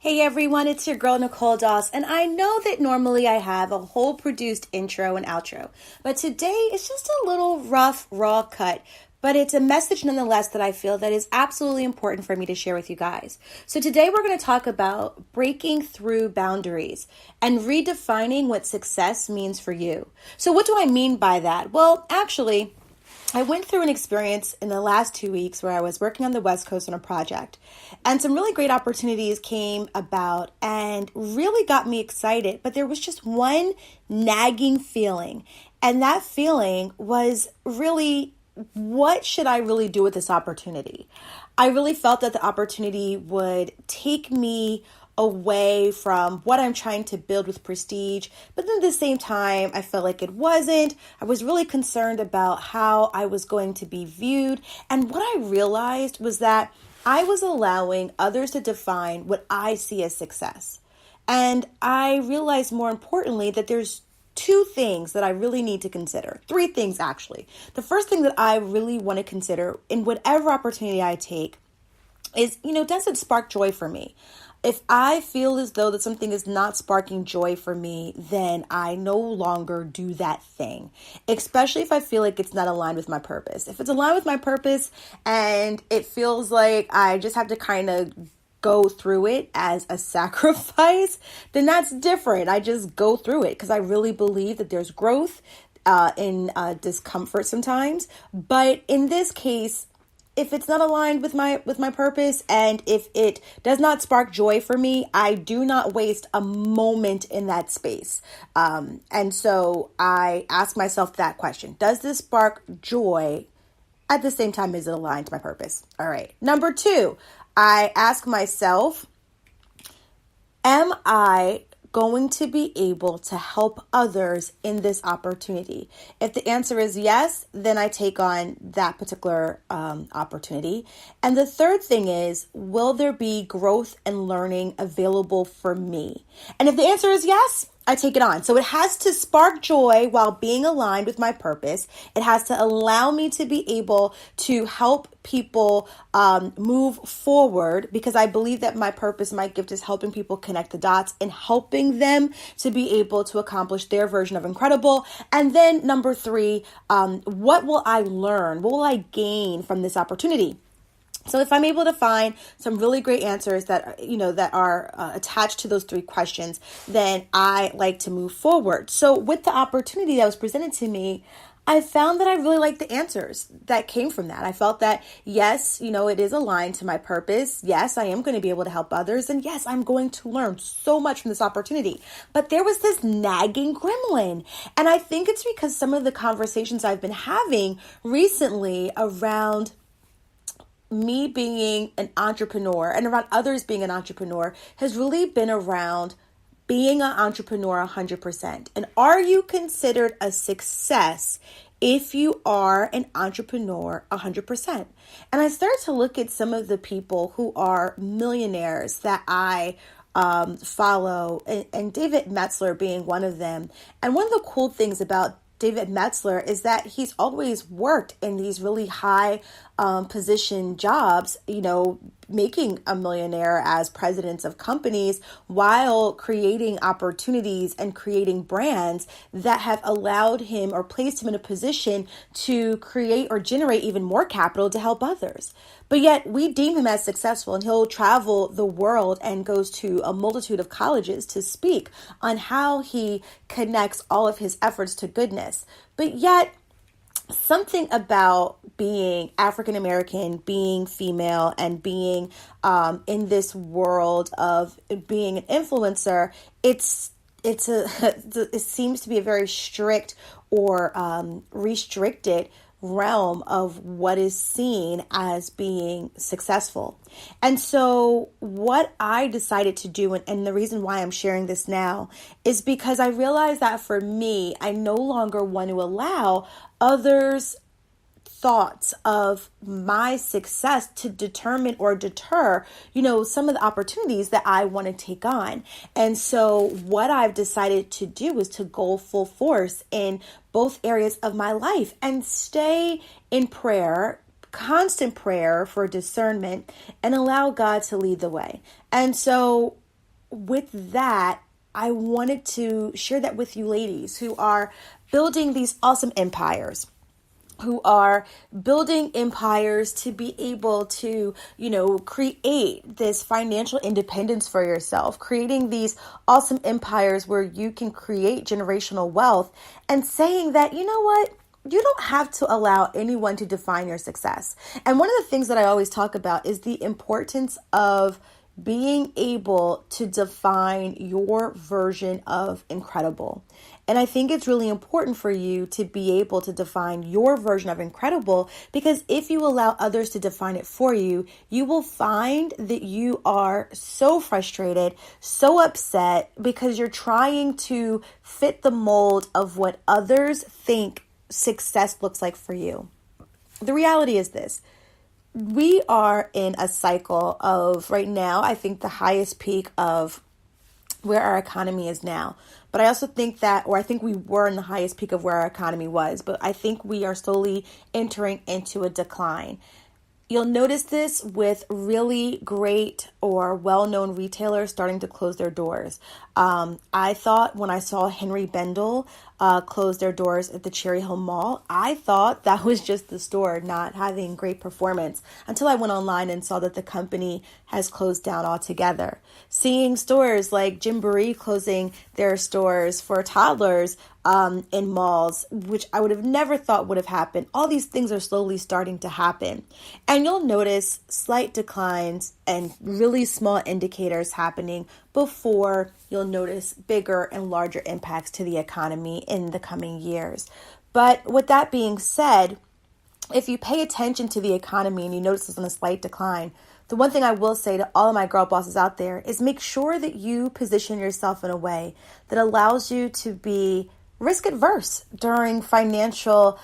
Hey everyone, it's your girl Nicole Doss, and I know that normally I have a whole produced intro and outro, but today it's just a little rough, raw cut, but it's a message nonetheless that I feel that is absolutely important for me to share with you guys. So today we're going to talk about breaking through boundaries and redefining what success means for you. So what do I mean by that? Well, actually, I went through an experience in the last 2 weeks where I was working on the West Coast on a project, and some really great opportunities came about and really got me excited. But there was just one nagging feeling, and that feeling was really, what should I really do with this opportunity? I really felt that the opportunity would take me away from what I'm trying to build with prestige. But then at the same time, I felt like it wasn't. I was really concerned about how I was going to be viewed. And what I realized was that I was allowing others to define what I see as success. And I realized more importantly that there's two things that I really need to consider. Three things, actually. The first thing that I really want to consider in whatever opportunity I take is, does it spark joy for me? If I feel as though that something is not sparking joy for me, then I no longer do that thing, especially if I feel like it's not aligned with my purpose. If it's aligned with my purpose and it feels like I just have to kind of go through it as a sacrifice, then that's different. I just go through it because I really believe that there's growth in discomfort sometimes. But in this case, if it's not aligned with my purpose and if it does not spark joy for me, I do not waste a moment in that space. And so I ask myself that question: does this spark joy at the same time as it aligned to my purpose? All right. Number two, I ask myself, am I going to be able to help others in this opportunity? If the answer is yes, then I take on that particular opportunity. And the third thing is, will there be growth and learning available for me? And if the answer is yes, I take it on. So it has to spark joy while being aligned with my purpose. It has to allow me to be able to help people move forward, because I believe that my purpose, my gift is helping people connect the dots and helping them to be able to accomplish their version of incredible. And then number three, what will I learn? What will I gain from this opportunity? So if I'm able to find some really great answers that are attached to those three questions, then I like to move forward. So with the opportunity that was presented to me, I found that I really liked the answers that came from that. I felt that, yes, it is aligned to my purpose. Yes, I am going to be able to help others. And yes, I'm going to learn so much from this opportunity. But there was this nagging gremlin. And I think it's because some of the conversations I've been having recently around me being an entrepreneur and around others being an entrepreneur has really been around being an entrepreneur 100%. And are you considered a success if you are an entrepreneur 100%? And I started to look at some of the people who are millionaires that I follow, and David Metzler being one of them. And one of the cool things about David Metzler is that he's always worked in these really high position jobs, making a millionaire as presidents of companies while creating opportunities and creating brands that have allowed him or placed him in a position to create or generate even more capital to help others. But yet we deem him as successful, and he'll travel the world and goes to a multitude of colleges to speak on how he connects all of his efforts to goodness. But yet something about being African American, being female, and being in this world of being an influencer, it seems to be a very strict or restricted realm of what is seen as being successful. And so what I decided to do, and the reason why I'm sharing this now, is because I realized that for me, I no longer want to allow others' thoughts of my success to determine or deter, some of the opportunities that I want to take on. And so what I've decided to do is to go full force in both areas of my life and stay in prayer, constant prayer for discernment, and allow God to lead the way. And so with that, I wanted to share that with you ladies who are building these awesome empires, who are building empires to be able to, create this financial independence for yourself, creating these awesome empires where you can create generational wealth, and saying that, you know what? You don't have to allow anyone to define your success. And one of the things that I always talk about is the importance of being able to define your version of incredible. And I think it's really important for you to be able to define your version of incredible, because if you allow others to define it for you, you will find that you are so frustrated, so upset, because you're trying to fit the mold of what others think success looks like for you. The reality is this. We are in a cycle of, right now, I think the highest peak of where our economy is now. But I also think that, or I think we were in the highest peak of where our economy was, but I think we are slowly entering into a decline. You'll notice this with really great or well-known retailers starting to close their doors. I thought when I saw Henry Bendel close their doors at the Cherry Hill Mall, I thought that was just the store not having great performance until I went online and saw that the company has closed down altogether. Seeing stores like Gymboree closing their stores for toddlers in malls, which I would have never thought would have happened. All these things are slowly starting to happen. And you'll notice slight declines and really small indicators happening before you'll notice bigger and larger impacts to the economy in the coming years. But with that being said, if you pay attention to the economy and you notice it's on a slight decline, the one thing I will say to all of my girl bosses out there is make sure that you position yourself in a way that allows you to be risk adverse during financial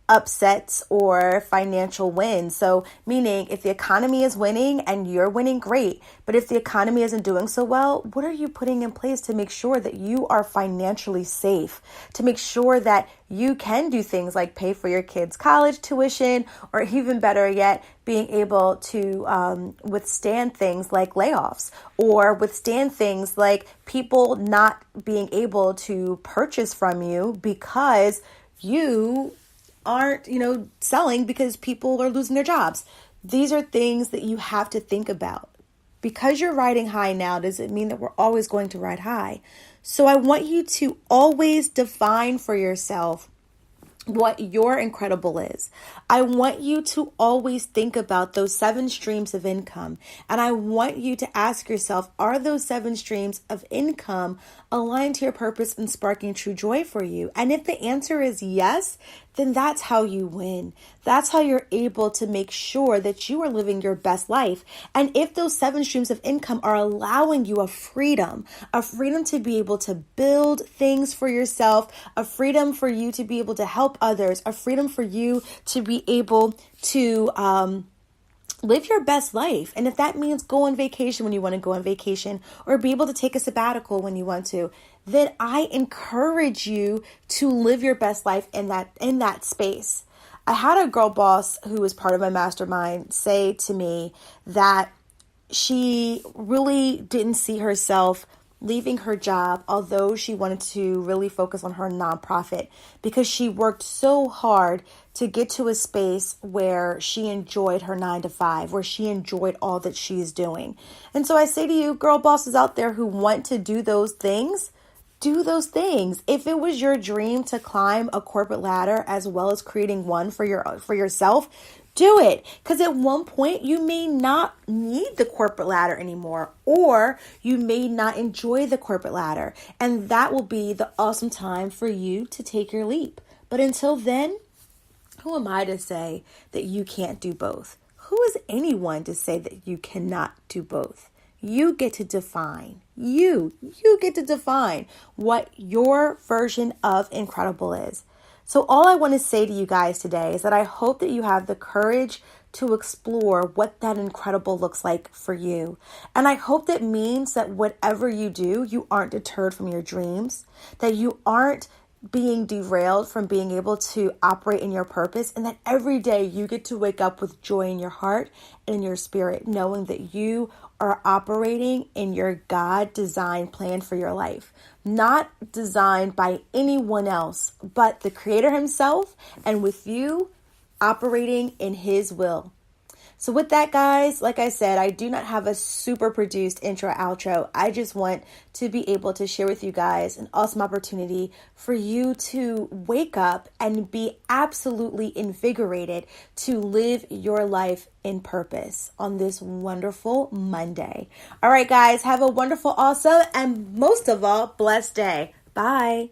upsets or financial wins. So meaning if the economy is winning and you're winning, great. But if the economy isn't doing so well, what are you putting in place to make sure that you are financially safe? To make sure that you can do things like pay for your kids' college tuition, or even better yet, being able to withstand things like layoffs, or withstand things like people not being able to purchase from you because you aren't, selling because people are losing their jobs. These are things that you have to think about. Because you're riding high now, doesn't mean that we're always going to ride high. So I want you to always define for yourself what your incredible is. I want you to always think about those 7 streams of income. And I want you to ask yourself, are those 7 streams of income aligned to your purpose and sparking true joy for you? And if the answer is yes, then that's how you win. That's how you're able to make sure that you are living your best life. And if those 7 streams of income are allowing you a freedom to be able to build things for yourself, a freedom for you to be able to help others, a freedom for you to be able to live your best life. And if that means go on vacation when you want to go on vacation, or be able to take a sabbatical when you want to, then I encourage you to live your best life in that space. I had a girl boss who was part of my mastermind say to me that she really didn't see herself leaving her job, although she wanted to really focus on her nonprofit, because she worked so hard to get to a space where she enjoyed her 9-to-5, where she enjoyed all that she's doing. And so I say to you, girl bosses out there who want to do those things, do those things. If it was your dream to climb a corporate ladder as well as creating one for yourself, do it. Because at one point you may not need the corporate ladder anymore, or you may not enjoy the corporate ladder. And that will be the awesome time for you to take your leap. But until then, who am I to say that you can't do both? Who is anyone to say that you cannot do both? You get to define. You get to define what your version of incredible is. So all I want to say to you guys today is that I hope that you have the courage to explore what that incredible looks like for you. And I hope that means that whatever you do, you aren't deterred from your dreams, that you aren't being derailed from being able to operate in your purpose, and that every day you get to wake up with joy in your heart and in your spirit, knowing that you are operating in your God-designed plan for your life, not designed by anyone else, but the Creator Himself, and with you operating in His will. So with that, guys, like I said, I do not have a super produced intro outro. I just want to be able to share with you guys an awesome opportunity for you to wake up and be absolutely invigorated to live your life in purpose on this wonderful Monday. All right, guys, have a wonderful, awesome, and most of all, blessed day. Bye.